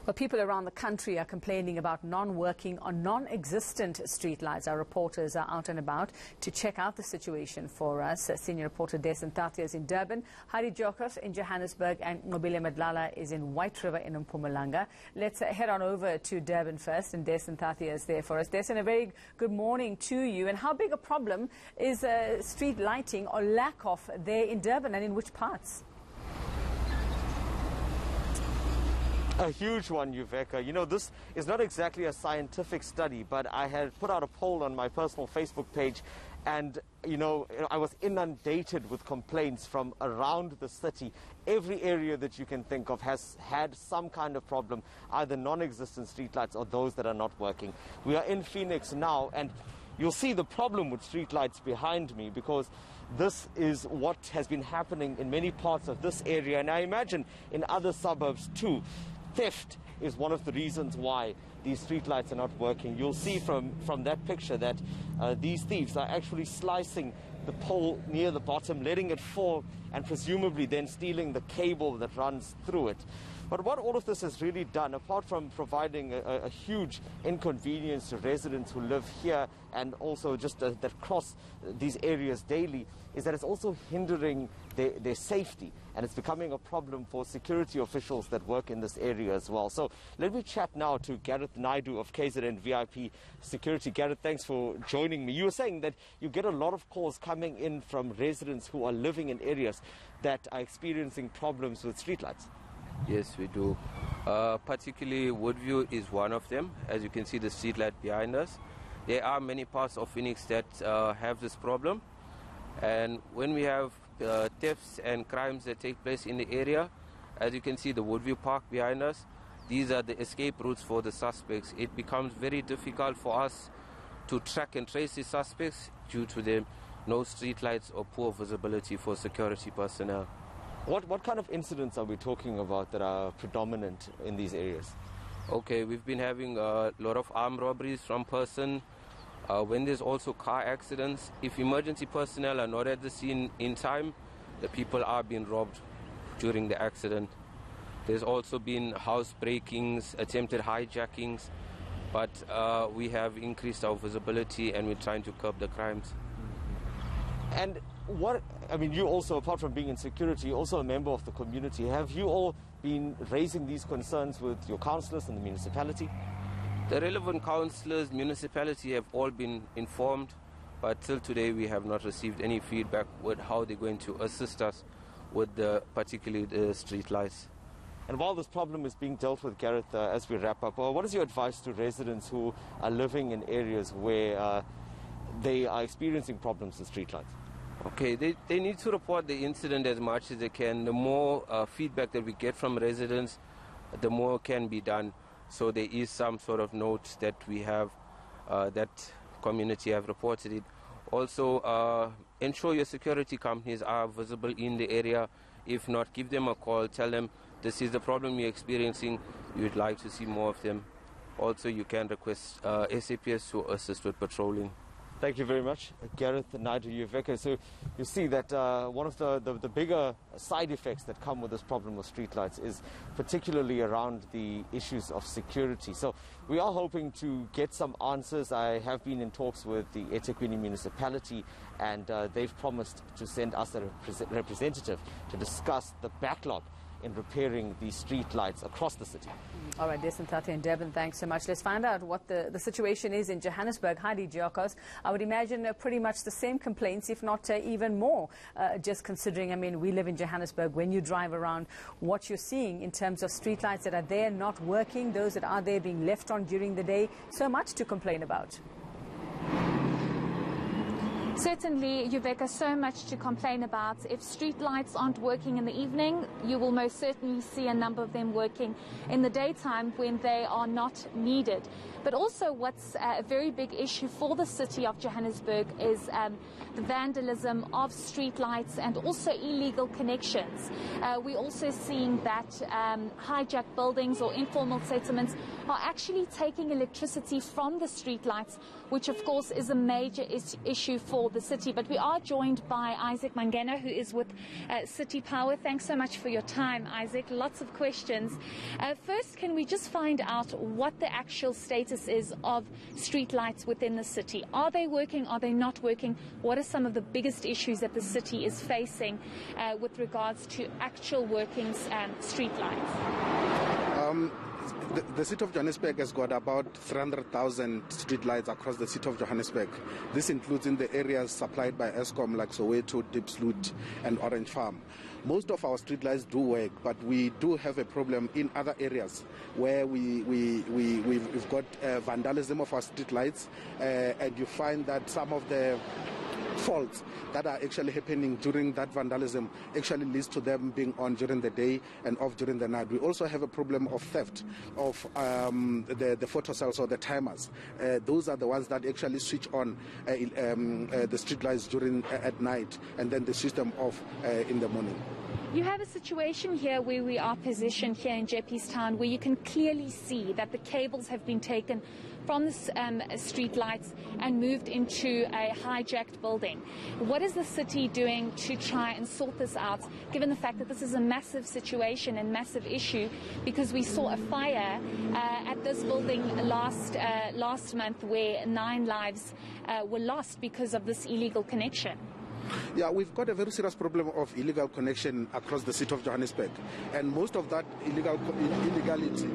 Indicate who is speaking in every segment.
Speaker 1: Well, people around the country are complaining about non-working or non-existent streetlights. Our reporters are out and about to check out the situation for us. Senior reporter Dasen Thathiah is in Durban, Heidi Giokos in Johannesburg, and Nqobile Madlala is in White River in Mpumalanga. Let's head on over to Durban first, and Dasen Thathiah is there for us. Dasen, a very good morning to you. And how big a problem is street lighting or lack of there in Durban, and in which parts?
Speaker 2: A huge one, Yuveka. You know, this is not exactly a scientific study, but I had put out a poll on my personal Facebook page, and, you know, I was inundated with complaints from around the city. Every area that you can think of has had some kind of problem, either non-existent streetlights or those that are not working. We are in Phoenix now, and you'll see the problem with streetlights behind me, because this is what has been happening in many parts of this area, and I imagine in other suburbs too. Theft is one of the reasons why these streetlights are not working. You'll see from that picture that these thieves are actually slicing the pole near the bottom, letting it fall, and presumably then stealing the cable that runs through it. But what all of this has really done, apart from providing a huge inconvenience to residents who live here and also just that cross these areas daily, is that it's also hindering their safety, and it's becoming a problem for security officials that work in this area as well. So let me chat now to Gareth Naidu of KZN VIP Security. Gareth, thanks for joining me. You were saying that you get a lot of calls coming in from residents who are living in areas that are experiencing problems with streetlights.
Speaker 3: Yes, we do. Particularly Woodview is one of them. As you can see, the streetlight behind us. There are many parts of Phoenix that have this problem. And when we have thefts and crimes that take place in the area, as you can see, the Woodview Park behind us, these are the escape routes for the suspects. It becomes very difficult for us to track and trace the suspects due to them no streetlights or poor visibility for security personnel.
Speaker 2: What kind of incidents are we talking about that are predominant in these areas?
Speaker 3: Okay, we've been having a lot of armed robberies from person. When there's also car accidents, if emergency personnel are not at the scene in time, the people are being robbed during the accident. There's also been house breakings, attempted hijackings, but we have increased our visibility and we're trying to curb the crimes.
Speaker 2: And you also, apart from being in security, you're also a member of the community. Have you all been raising these concerns with your councillors and the municipality?
Speaker 3: The relevant councillors, municipality have all been informed, but till today we have not received any feedback with how they're going to assist us with particularly the street lights.
Speaker 2: And while this problem is being dealt with, Gareth, as we wrap up, what is your advice to residents who are living in areas where they are experiencing problems with streetlights?
Speaker 3: Okay, they need to report the incident as much as they can. The more feedback that we get from residents, the more can be done. So there is some sort of note that we have, that community have reported it. Also, ensure your security companies are visible in the area. If not, give them a call, tell them this is the problem you're experiencing, you would like to see more of them. Also, you can request SAPS to assist with patrolling.
Speaker 2: Thank you very much, Gareth Naidu, Yuveka. So you see that one of the bigger side effects that come with this problem of streetlights is particularly around the issues of security. So we are hoping to get some answers. I have been in talks with the eThekwini municipality, and they've promised to send us a representative to discuss the backlog in repairing the street lights across the city.
Speaker 1: All right, Dasen Thathiah and Durban, thanks so much. Let's find out what the situation is in Johannesburg. Heidi Giokos, I would imagine pretty much the same complaints, if not even more, just considering, we live in Johannesburg. When you drive around, what you're seeing in terms of street lights that are there not working, those that are there being left on during the day, so much to complain about.
Speaker 4: Certainly, Yuveka, so much to complain about. If street lights aren't working in the evening, you will most certainly see a number of them working in the daytime when they are not needed. But also what's a very big issue for the city of Johannesburg is the vandalism of street lights and also illegal connections. We're also seeing that hijacked buildings or informal settlements are actually taking electricity from the street lights, which of course is a major issue for for the city. But we are joined by Isaac Mangena, who is with City Power. Thanks so much for your time, Isaac. Lots of questions. First, can we just find out what the actual status is of street lights within the city? Are they working? Are they not working? What are some of the biggest issues that the city is facing with regards to actual workings and street lights?
Speaker 5: The city of Johannesburg has got about 300,000 streetlights across the city of Johannesburg. This includes in the areas supplied by Eskom like Soweto, Diepsloot and Orange Farm. Most of our streetlights do work, but we do have a problem in other areas where we've got vandalism of our streetlights, and you find that some of the faults that are actually happening during that vandalism actually leads to them being on during the day and off during the night. We also have a problem of theft of the photocells or the timers. Those are the ones that actually switch on the street lights during at night and then the system off in the morning.
Speaker 4: You have a situation here where we are positioned here in Jeppestown where you can clearly see that the cables have been taken from the street lights and moved into a hijacked building. What is the city doing to try and sort this out, given the fact that this is a massive situation and massive issue, because we saw a fire at this building last month where 9 lives were lost because of this illegal connection?
Speaker 5: Yeah, we've got a very serious problem of illegal connection across the city of Johannesburg, and most of that illegality,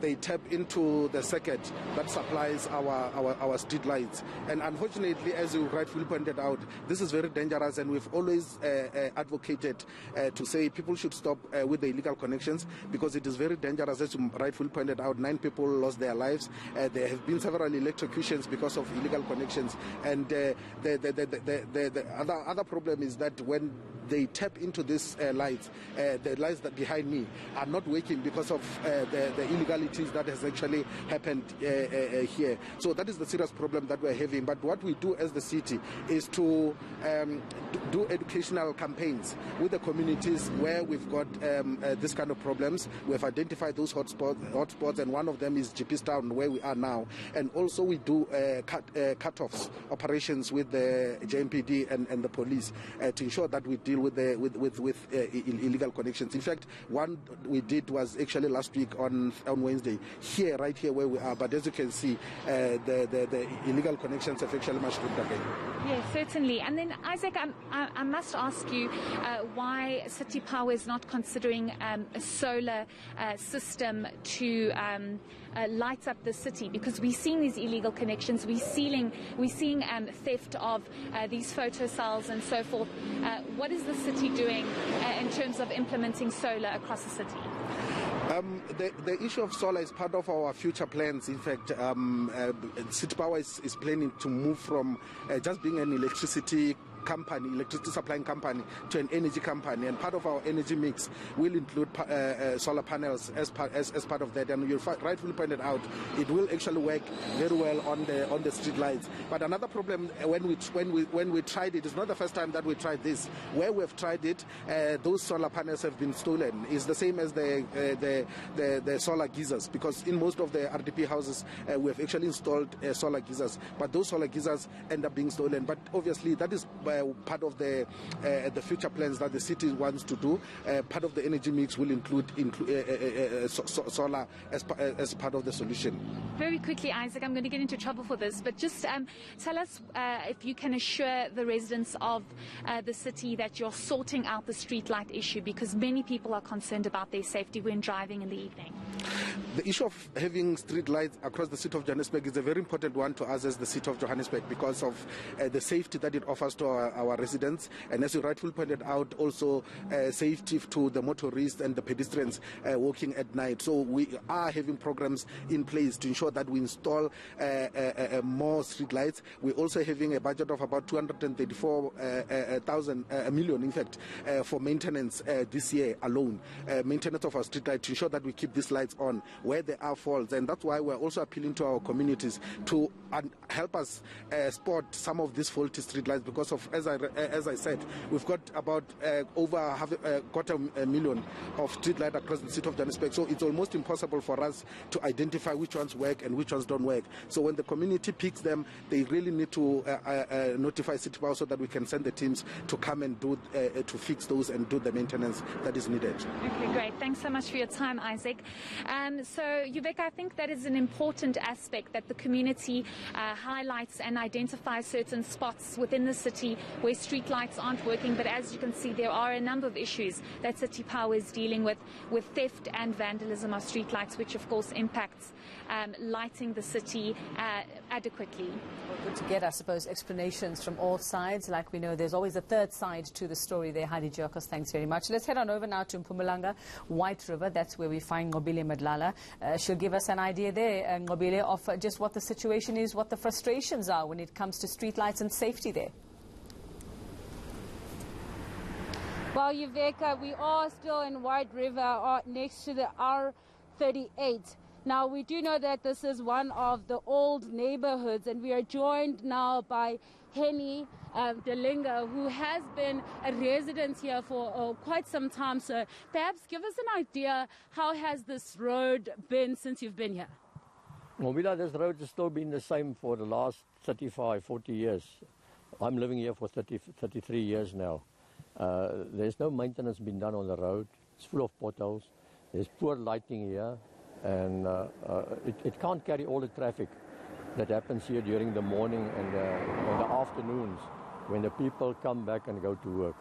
Speaker 5: they tap into the circuit that supplies our street lights. And unfortunately, as you rightfully pointed out, this is very dangerous, and we've always advocated to say people should stop with the illegal connections, because it is very dangerous. As you rightfully pointed out, 9 people lost their lives. There have been several electrocutions because of illegal connections, and the other problem is that when they tap into these lights, the lights that behind me are not working because of the illegalities that has actually happened here. So that is the serious problem that we're having. But what we do as the city is to do educational campaigns with the communities where we've got this kind of problems. We have identified those hotspots, and one of them is Jeppestown, where we are now. And also we do cut-offs operations with the JMPD and the police to ensure that we deal with illegal connections. In fact, one we did was actually last week on Wednesday, right here where we are. But as you can see, the illegal connections have actually mushroomed again.
Speaker 4: Yes, certainly. And then, Isaac, I must ask you why City Power is not considering a solar system to light up the city, because we're seeing these illegal connections, we're seeing theft of these photo cells and so forth. What is the city doing in terms of implementing solar across the city?
Speaker 5: The issue of solar is part of our future plans. In fact, City Power is planning to move from just being an electricity supplying company to an energy company, and part of our energy mix will include solar panels as part of that. And you rightfully pointed out, it will actually work very well on the street lights. But another problem when we tried it, it's not the first time that we tried this. Where we have tried it, those solar panels have been stolen. It's the same as the solar geysers, because in most of the RDP houses we have actually installed solar geysers, but those solar geysers end up being stolen. But obviously that is part of the future plans that the city wants to do. Part of the energy mix will include solar as part of the solution.
Speaker 4: Very quickly, Isaac, I'm going to get into trouble for this, but just tell us if you can assure the residents of the city that you're sorting out the streetlight issue, because many people are concerned about their safety when driving in the evening.
Speaker 5: The issue of having street lights across the city of Johannesburg is a very important one to us as the city of Johannesburg, because of the safety that it offers to our residents, and as you rightfully pointed out, also safety to the motorists and the pedestrians walking at night. So we are having programs in place to ensure that we install more street lights. We're also having a budget of about 234 million, in fact, for maintenance this year alone, maintenance of our street lights, to ensure that we keep these lights lights on where there are faults, and that's why we're also appealing to our communities to help us spot some of these faulty street lights, because of, as I said, we've got about over a 250,000 of street lights across the city of Johannesburg, so it's almost impossible for us to identify which ones work and which ones don't work. So when the community picks them, they really need to notify City Power so that we can send the teams to come and do to fix those and do the maintenance that is needed.
Speaker 4: Okay, great. Thanks so much for your time, Isaac. So, Yuveka, I think that is an important aspect, that the community highlights and identifies certain spots within the city where street lights aren't working. But as you can see, there are a number of issues that City Power is dealing with theft and vandalism of street lights, which of course impacts lighting the city adequately.
Speaker 1: Well, good to get, I suppose, explanations from all sides. Like we know, there's always a third side to the story there. Heidi Giokos, thanks very much. Let's head on over now to Mpumalanga, White River. That's where we find Nqobile Madlala. She'll give us an idea there, Nqobile, of just what the situation is, what the frustrations are when it comes to streetlights and safety there.
Speaker 6: Well, Yuveka, we are still in White River next to the R38. Now, we do know that this is one of the old neighborhoods, and we are joined now by Heidi Giokos, who has been a resident here for quite some time. So perhaps give us an idea, how has this road been since you've been here?
Speaker 7: Nqobile, this road has still been the same for the last 35, 40 years. I'm living here for 33 years now. There's no maintenance been done on the road. It's full of potholes. There's poor lighting here, and it can't carry all the traffic that happens here during the morning and the afternoons when the people come back and go to work.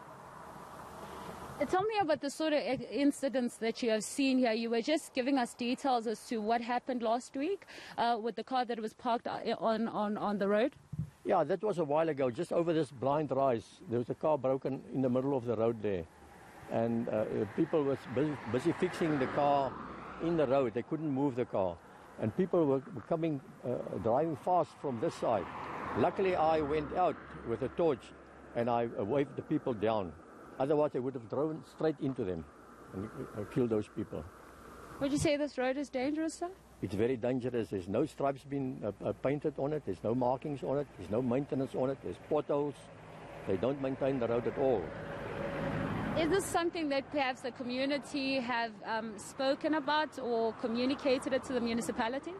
Speaker 6: Tell me about the sort of incidents that you have seen here. You were just giving us details as to what happened last week with the car that was parked on the road.
Speaker 7: Yeah, that was a while ago, just over this blind rise. There was a car broken in the middle of the road there. And people were busy fixing the car in the road. They couldn't move the car. And people were coming, driving fast from this side. Luckily, I went out with a torch and I waved the people down. Otherwise, I would have driven straight into them and killed those people.
Speaker 6: Would you say this road is dangerous, sir?
Speaker 7: It's very dangerous. There's no stripes been painted on it. There's no markings on it. There's no maintenance on it. There's potholes. They don't maintain the road at all.
Speaker 6: Is this something that perhaps the community have spoken about or communicated it to the municipality?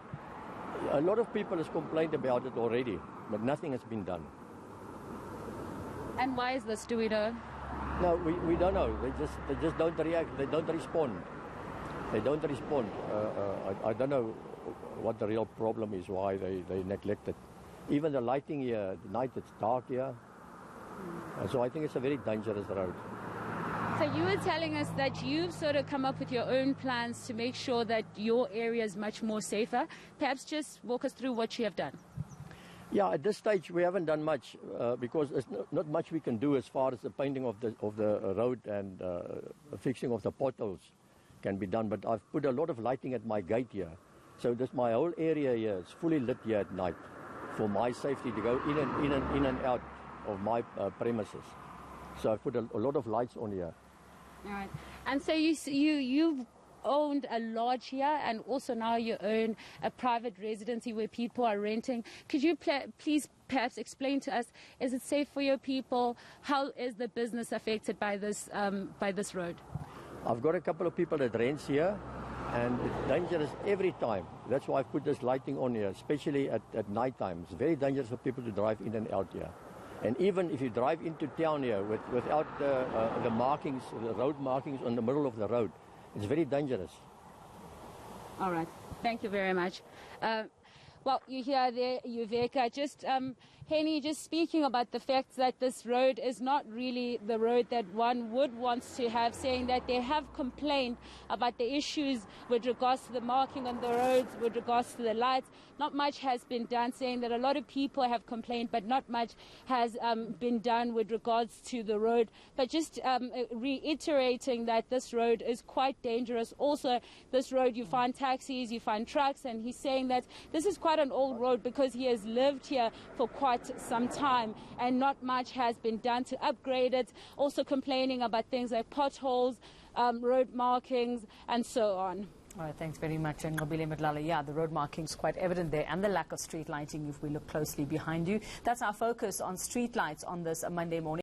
Speaker 7: A lot of people have complained about it already, but nothing has been done.
Speaker 6: And why is this? Do we know?
Speaker 7: No, we don't know. They just don't react. They don't respond. They don't respond. I don't know what the real problem is, why they neglect it. Even the lighting here, at night it's dark here. So I think it's a very dangerous road.
Speaker 6: So you were telling us that you've sort of come up with your own plans to make sure that your area is much more safer. Perhaps just walk us through what you have done.
Speaker 7: Yeah, at this stage we haven't done much because there's not much we can do as far as the painting of the road and fixing of the potholes can be done. But I've put a lot of lighting at my gate here. So this my whole area here is fully lit here at night for my safety to go in and out of my premises. So I've put a lot of lights on here.
Speaker 6: All right. And so you've owned a lodge here, and also now you own a private residency where people are renting. Could you please perhaps explain to us, is it safe for your people? How is the business affected by this road?
Speaker 7: I've got a couple of people that rents here, and it's dangerous every time. That's why I've put this lighting on here, especially at night time. It's very dangerous for people to drive in and out here. And even if you drive into town here without the markings, the road markings on the middle of the road, it's very dangerous.
Speaker 6: All right. Thank you very much. Well, you hear there, Yuveka, just Henny, just speaking about the fact that this road is not really the road that one would want to have, saying that they have complained about the issues with regards to the marking on the roads, with regards to the lights. Not much has been done, saying that a lot of people have complained, but not much has been done with regards to the road. But just reiterating that this road is quite dangerous. Also, this road, you find taxis, you find trucks, and he's saying that this is quite an old road because he has lived here for quite some time and not much has been done to upgrade it. Also complaining about things like potholes, road markings and so on.
Speaker 1: All right, thanks very much, Nqobile Madlala. Yeah, the road markings quite evident there, and the lack of street lighting if we look closely behind you. That's our focus on street lights on this Monday morning.